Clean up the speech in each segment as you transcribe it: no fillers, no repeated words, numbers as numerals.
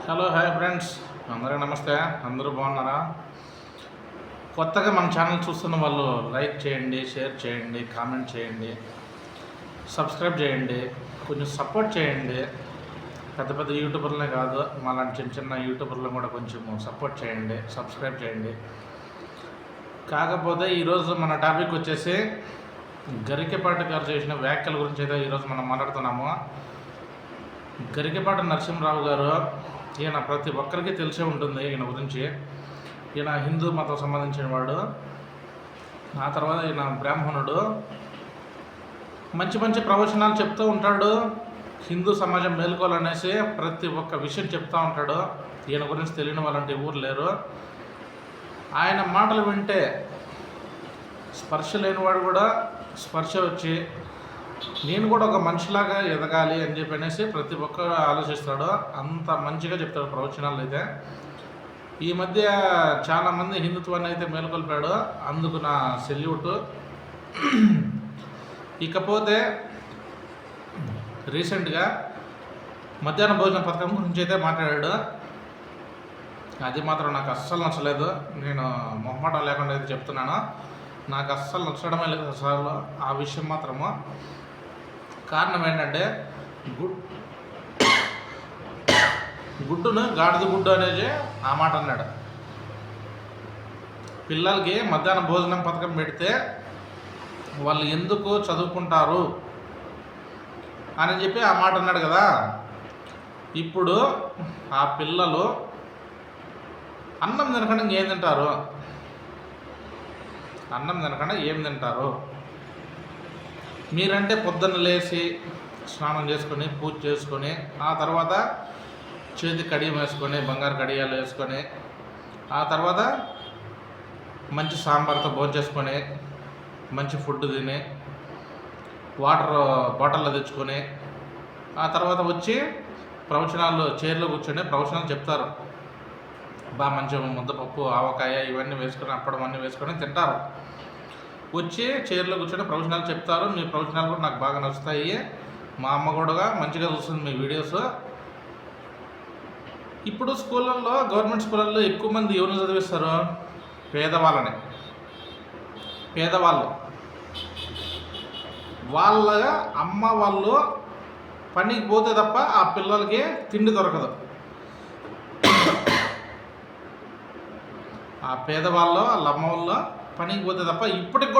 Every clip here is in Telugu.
హలో హాయ్ ఫ్రెండ్స్, అందరికీ నమస్తే. అందరూ బాగున్నారా? కొత్తగా మన ఛానల్ చూస్తున్న వాళ్ళు లైక్ చేయండి, షేర్ చేయండి, కామెంట్ చేయండి, సబ్స్క్రైబ్ చేయండి, కొంచెం సపోర్ట్ చేయండి. పెద్ద పెద్ద యూట్యూబర్లనే కాదు, మాలాంటి చిన్న చిన్న యూట్యూబర్లను కూడా కొంచెం సపోర్ట్ చేయండి, సబ్స్క్రైబ్ చేయండి. కాకపోతే ఈరోజు మన టాపిక్ వచ్చేసి గరికెపాటి గారు చేసిన వ్యాఖ్యల గురించి అయితే ఈరోజు మనం మాట్లాడుతున్నాము. గరికెపాటి నరసింహరావు గారు, ఈయన ప్రతి ఒక్కరికి తెలిసే ఉంటుంది ఈయన గురించి. ఈయన హిందూ మతం సంబంధించిన వాడు. ఆ తర్వాత ఈయన బ్రాహ్మణుడు. మంచి మంచి ప్రవచనాలు చెప్తూ ఉంటాడు. హిందూ సమాజం మేలుకోవాలనేసి ప్రతి ఒక్క విషయం చెప్తూ ఉంటాడు. ఈయన గురించి తెలియని వాళ్ళంటే ఊరు లేరు. ఆయన మాటలు వింటే స్పర్శ లేనివాడు కూడా స్పర్శ వచ్చి నేను కూడా ఒక మనిషిలాగా ఎదగాలి అని చెప్పనేసి ప్రతి ఒక్కరు ఆలోచిస్తాడు. అంత మంచిగా చెప్తాడు ప్రవచనాలు అయితే. ఈ మధ్య చాలామంది హిందుత్వాన్ని అయితే మేలుకొల్పాడు, అందుకు నా సెల్యూట్. ఇకపోతే రీసెంట్గా మధ్యాహ్న భోజన పథకం గురించి అయితే మాట్లాడాడు. అది మాత్రం నాకు అస్సలు నచ్చలేదు. నేను మొహమాటం లేకుండా అయితే చెప్తున్నాను, నాకు అస్సలు నచ్చడమే లేదు అసలు ఆ విషయం మాత్రము. కారణం ఏంటంటే గుడ్డును గాడిద గుడ్డు అనేది ఆ మాట అన్నాడు. పిల్లలకి మధ్యాహ్నం భోజనం పథకం పెడితే వాళ్ళు ఎందుకు చదువుకుంటారు అని చెప్పి ఆ మాట అన్నాడు కదా. ఇప్పుడు ఆ పిల్లలు అన్నం తినకుండా ఏం తింటారు? అన్నం తినకుండా ఏం తింటారు? మీరంటే పొద్దున్న లేచి స్నానం చేసుకొని పూజ చేసుకొని ఆ తర్వాత చేతి కడియం వేసుకొని బంగారు కడియాలు వేసుకొని ఆ తర్వాత మంచి సాంబార్తో భోజనం చేసుకొని మంచి ఫుడ్ తిని వాటర్ బాటిల్లో తెచ్చుకొని ఆ తర్వాత వచ్చి ప్రవచనాలు చైర్లో కూర్చొని ప్రవచనాలు చెప్తారు. మంచి ముద్దపప్పు ఆవకాయ ఇవన్నీ వేసుకొని అప్పడం అన్నీ వేసుకొని తింటారు. వచ్చి చైర్లో కూర్చొని ప్రవచనాలు చెప్తారు. మీ ప్రవచనాలు కూడా నాకు బాగా నచ్చుతాయి. మా అమ్మ కూడా మంచిగా చూస్తుంది మీ వీడియోస్. ఇప్పుడు స్కూళ్ళల్లో, గవర్నమెంట్ స్కూళ్ళల్లో ఎక్కువ మంది ఎవరిని చదివిస్తారు? పేదవాళ్ళని. పేదవాళ్ళు వాళ్ళ అమ్మ వాళ్ళు పనికి పోతే తప్ప ఆ పిల్లలకి తిండి దొరకదు. ఆ పేదవాళ్ళు వాళ్ళ అమ్మ వాళ్ళు పనికి పోతే తప్ప ఇప్పటికి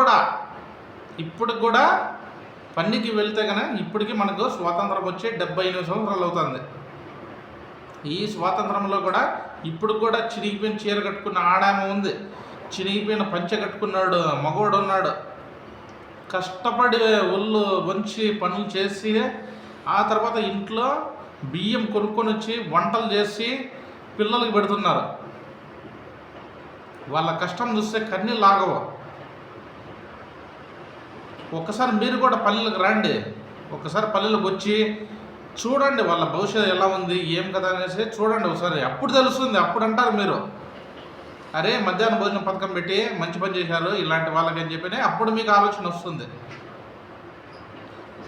కూడా పనికి వెళ్తే కనుక ఇప్పటికీ మనకు స్వాతంత్రం వచ్చి 78 సంవత్సరాలు అవుతుంది. ఈ స్వాతంత్రంలో కూడా ఇప్పుడు కూడా చినిగిపోయిన చీర కట్టుకున్న ఆడామ ఉంది, చినిగిపోయిన పంచె కట్టుకున్నాడు మగవాడు ఉన్నాడు. కష్టపడి ఒళ్ళు వంచి పనులు చేసి ఆ తర్వాత ఇంట్లో బియ్యం కొనుక్కొని వచ్చి వంటలు చేసి పిల్లలకి పెడుతున్నారు. వాళ్ళ కష్టం చూస్తే కన్నీళ్ళు ఆగవు. ఒక్కసారి మీరు కూడా పల్లెలకు రండి, ఒక్కసారి పల్లెలకు వచ్చి చూడండి వాళ్ళ భవిష్యత్తు ఎలా ఉంది ఏం కదా అనేసి చూడండి ఒకసారి. అప్పుడు తెలుస్తుంది. అప్పుడు అంటారు మీరు, అరే మధ్యాహ్న భోజనం పథకం పెట్టి మంచి పని చేశారు ఇలాంటి వాళ్ళకి అని చెప్పి అప్పుడు మీకు ఆలోచన వస్తుంది.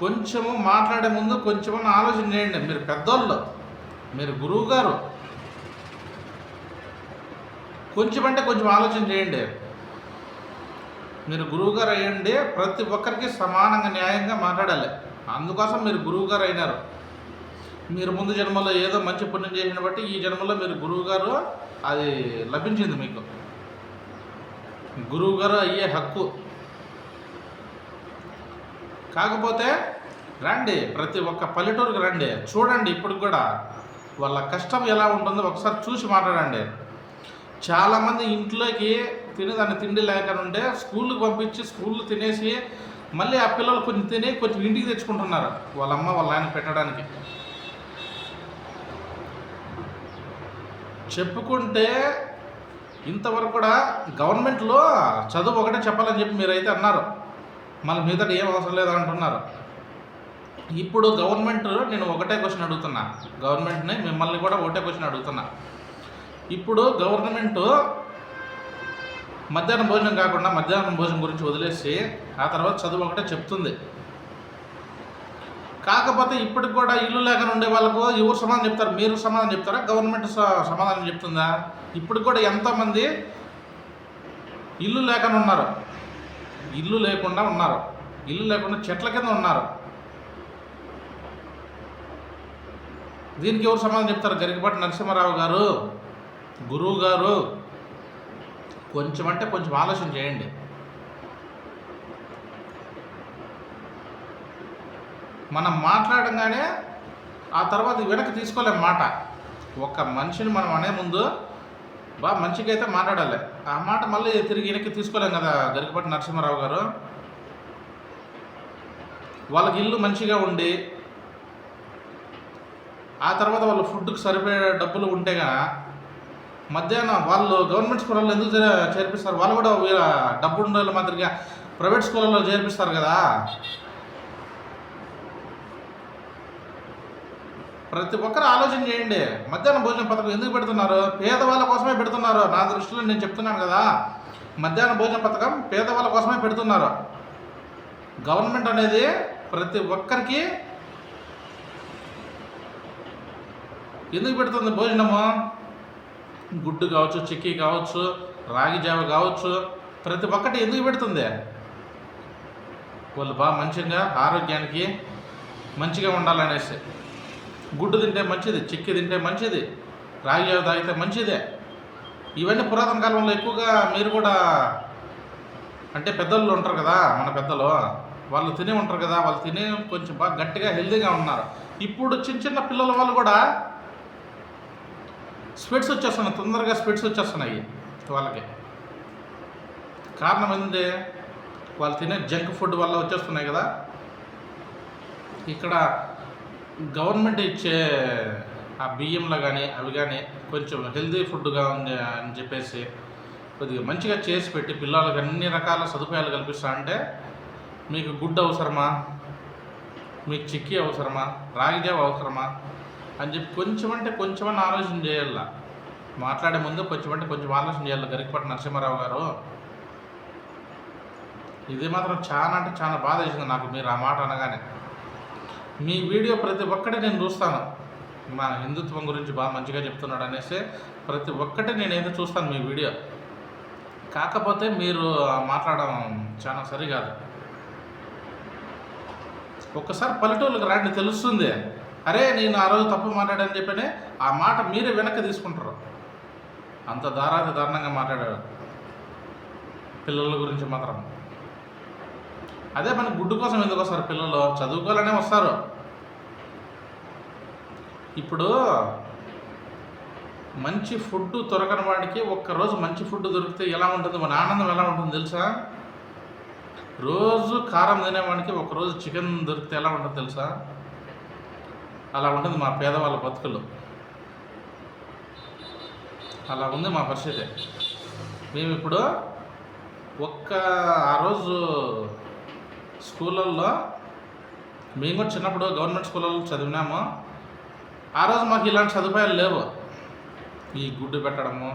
కొంచెము మాట్లాడే ముందు కొంచెం ఆలోచన చేయండి. మీరు పెద్దోళ్ళు, మీరు గురువు గారు, కొంచెం అంటే కొంచెం ఆలోచన చేయండి. మీరు గురువుగారు అయ్యండి, ప్రతి ఒక్కరికి సమానంగా న్యాయంగా మాట్లాడాలి. అందుకోసం మీరు గురువుగారు అయినారు. మీరు ముందు జన్మలో ఏదో మంచి పుణ్యం చేసిన బట్టి ఈ జన్మలో మీరు గురువుగారు అది లభించింది మీకు. గురువుగారు అయ్యే హక్కు. కాకపోతే రండి, ప్రతి ఒక్క పల్లెటూరుకి రండి, చూడండి ఇప్పుడు కూడా వాళ్ళ కష్టం ఎలా ఉంటుందో ఒకసారి చూసి మాట్లాడండి. చాలామంది ఇంట్లోకి తినేదాన్ని తిండి లేక ఉంటే స్కూల్కి పంపించి స్కూల్లో తినేసి మళ్ళీ ఆ పిల్లలు కొంచెం తిని కొంచెం ఇంటికి తెచ్చుకుంటున్నారు వాళ్ళ అమ్మ వాళ్ళ ఆయన పెట్టడానికి. చెప్పుకుంటే ఇంతవరకు కూడా గవర్నమెంట్లో చదువు ఒకటే చెప్పాలని చెప్పి మీరైతే అన్నారు, మళ్ళీ మీదట ఏం అవసరం లేదు అంటున్నారు. ఇప్పుడు గవర్నమెంట్, నేను ఒకటే క్వశ్చన్ అడుగుతున్నా, గవర్నమెంట్ని మిమ్మల్ని కూడా ఒకటే క్వశ్చన్ అడుగుతున్నా. ఇప్పుడు గవర్నమెంటు మధ్యాహ్నం భోజనం కాకుండా మధ్యాహ్నం భోజనం గురించి వదిలేసి ఆ తర్వాత చదువు ఒకటే చెప్తుంది. కాకపోతే ఇప్పటికి కూడా ఇల్లు లేకుండా ఉండే వాళ్ళకు ఎవరు సమాధానం చెప్తారు? మీరు సమాధానం చెప్తారా? గవర్నమెంట్ సమాధానం చెప్తుందా? ఇప్పటికి కూడా ఎంతోమంది ఇల్లు లేకుండా ఉన్నారు, ఇల్లు లేకుండా ఉన్నారు, ఇల్లు లేకుండా చెట్ల కింద ఉన్నారు. దీనికి ఎవరు సమాధానం చెప్తారు? గరికపాటి నరసింహారావు గారు, గురువు గారు, కొంచెం అంటే కొంచెం ఆలోచన చేయండి. మనం మాట్లాడంగానే ఆ తర్వాత వెనక్కి తీసుకోలేం మాట. ఒక మనిషిని మనం అనే ముందు మంచిగా అయితే మాట్లాడాలి. ఆ మాట మళ్ళీ తిరిగి వెనక్కి తీసుకోలేం కదా. గరికపాటి నరసింహారావు గారు వాళ్ళకి ఇల్లు మంచిగా ఉండి ఆ తర్వాత వాళ్ళు ఫుడ్కి సరిపోయే డబ్బులు ఉంటేగా మధ్యాహ్నం వాళ్ళు గవర్నమెంట్ స్కూళ్ళలో ఎందుకు చేర్పిస్తారు? వాళ్ళు కూడా డబ్బు ఉండే మాదిరిగా ప్రైవేట్ స్కూళ్ళలో చేర్పిస్తారు కదా. ప్రతి ఒక్కరు ఆలోచన చేయండి. మధ్యాహ్న భోజన పథకం ఎందుకు పెడుతున్నారు? పేదవాళ్ళ కోసమే పెడుతున్నారు. నా దృష్టిలో నేను చెప్తున్నాను కదా, మధ్యాహ్న భోజన పథకం పేదవాళ్ళ కోసమే పెడుతున్నారు. గవర్నమెంట్ అనేది ప్రతి ఒక్కరికి ఎందుకు పెడుతుంది భోజనము? గుడ్డు కావచ్చు, చిక్కీ కావచ్చు, రాగి జావ కావచ్చు, ప్రతి ఒక్కటి ఎందుకు పెడుతుంది? వాళ్ళు మంచిగా ఆరోగ్యానికి మంచిగా ఉండాలనేసి. గుడ్డు తింటే మంచిది, చిక్కీ తింటే మంచిది, రాగి జావ తాగితే మంచిదే. ఇవన్నీ పురాతన కాలంలో ఎక్కువగా మీరు కూడా అంటే పెద్దలు ఉంటారు కదా, మన పెద్దలు వాళ్ళు తినే ఉంటారు కదా, వాళ్ళు తినే కొంచెం బాగా గట్టిగా హెల్తీగా ఉన్నారు. ఇప్పుడు చిన్న చిన్న పిల్లల వాళ్ళు కూడా స్వెట్స్ వచ్చేస్తున్నాయి, తొందరగా స్వెట్స్ వచ్చేస్తున్నాయి వాళ్ళకి. కారణం ఏంటంటే వాళ్ళు తినే జంక్ ఫుడ్ వల్ల వచ్చేస్తున్నాయి కదా. ఇక్కడ గవర్నమెంట్ ఇచ్చే ఆ బియ్యంలో కానీ అవి కానీ కొంచెం హెల్తీ ఫుడ్గా ఉంది అని చెప్పేసి కొద్దిగా మంచిగా చేసి పెట్టి పిల్లలకి అన్ని రకాల సదుపాయాలు కల్పిస్తా అంటే మీకు గుడ్డు అవసరమా, మీకు చిక్కీ అవసరమా, రాగి జావ అవసరమా అని చెప్పి కొంచెం అంటే కొంచెమని ఆలోచన చేయాల. మాట్లాడే ముందు కొంచెం అంటే కొంచెం ఆలోచన చేయాలి. గరికపాటి నరసింహారావు గారు, ఇది మాత్రం చాలా అంటే చాలా బాధ వేసింది నాకు మీరు ఆ మాట అనగానే. మీ వీడియో ప్రతి ఒక్కటి నేను చూస్తాను, మా హిందుత్వం గురించి బాగా మంచిగా చెప్తున్నాడు అనేసి ప్రతి ఒక్కటి నేనైతే చూస్తాను మీ వీడియో. కాకపోతే మీరు మాట్లాడడం చాలా సరికాదు. ఒక్కసారి పల్లెటూళ్ళకి రాండి, తెలుస్తుంది. అరే నేను ఆ రోజు తప్పు మాట్లాడానని చెప్పని ఆ మాట మీరే వెనక్కి తీసుకుంటారు. అంత దారుణంగా మాట్లాడారు పిల్లల గురించి మాత్రం. అదే మన గుడ్డు కోసం ఎందుకు వస్తారు పిల్లలు? చదువుకోవాలనే వస్తారు. ఇప్పుడు మంచి ఫుడ్ దొరకని వాడికి ఒక్కరోజు మంచి ఫుడ్ దొరికితే ఎలా ఉంటుంది, మన ఆనందం ఎలా ఉంటుంది తెలుసా? రోజు కారం తినేవాడికి ఒకరోజు చికెన్ దొరికితే ఎలా ఉంటుంది తెలుసా? అలా ఉంటుంది మా పేదవాళ్ళ బతుకులు. అలా ఉంది మా పరిస్థితి. మేము ఇప్పుడు ఆ రోజు స్కూళ్ళల్లో మేము కూడా చిన్నప్పుడు గవర్నమెంట్ స్కూళ్ళలో చదివినాము. ఆ రోజు మాకు ఇలాంటి సదుపాయాలు లేవు. ఈ గుడ్డు పెట్టడము,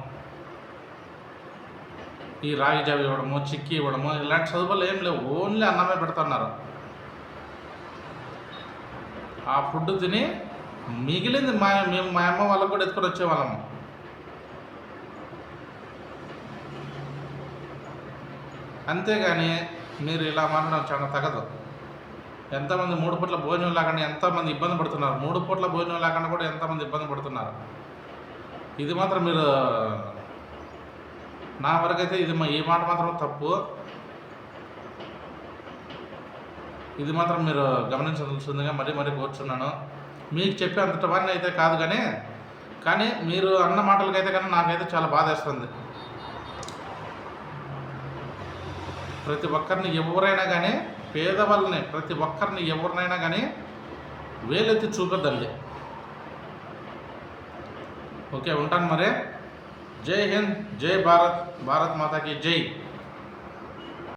ఈ రాగి జావ ఇవ్వడము, చిక్కీ ఇవ్వడము, ఇలాంటి సదుపాయాలు ఏం లేవు. ఓన్లీ అన్నమే పెడుతున్నారు. ఆ ఫుడ్ తిని మిగిలింది మా అమ్మ వాళ్ళకు కూడా ఎత్తుకొని వచ్చేవాళ్ళము. అంతేగాని మీరు ఇలా మాట్లాడడం చాలా తగదు. ఎంతమంది 3 పూట్ల భోజనం లేకుండా ఎంతమంది ఇబ్బంది పడుతున్నారు. 3 పూట్ల భోజనం లేకుండా కూడా ఎంతమంది ఇబ్బంది పడుతున్నారు. ఇది మాత్రం మీరు నా వరకైతే ఈ మాట మాత్రం తప్పు. ఇది మాత్రం మీరు గమనించవలసిందిగా మరీ కోరుచున్నాను. మీకు చెప్పే అంతటి వారిని అయితే కాదు, కానీ మీరు అన్న మాటలకైతే కానీ నాకైతే చాలా బాధేస్తుంది. ప్రతి ఒక్కరిని ఎవరైనా కానీ పేదవాళ్ళని ప్రతి ఒక్కరిని ఎవరినైనా కానీ వేలెత్తి చూపొద్దండి. ఓకే, ఉంటాను మరి. జై హింద్, జై భారత్, భారత్ మాతాకి జై.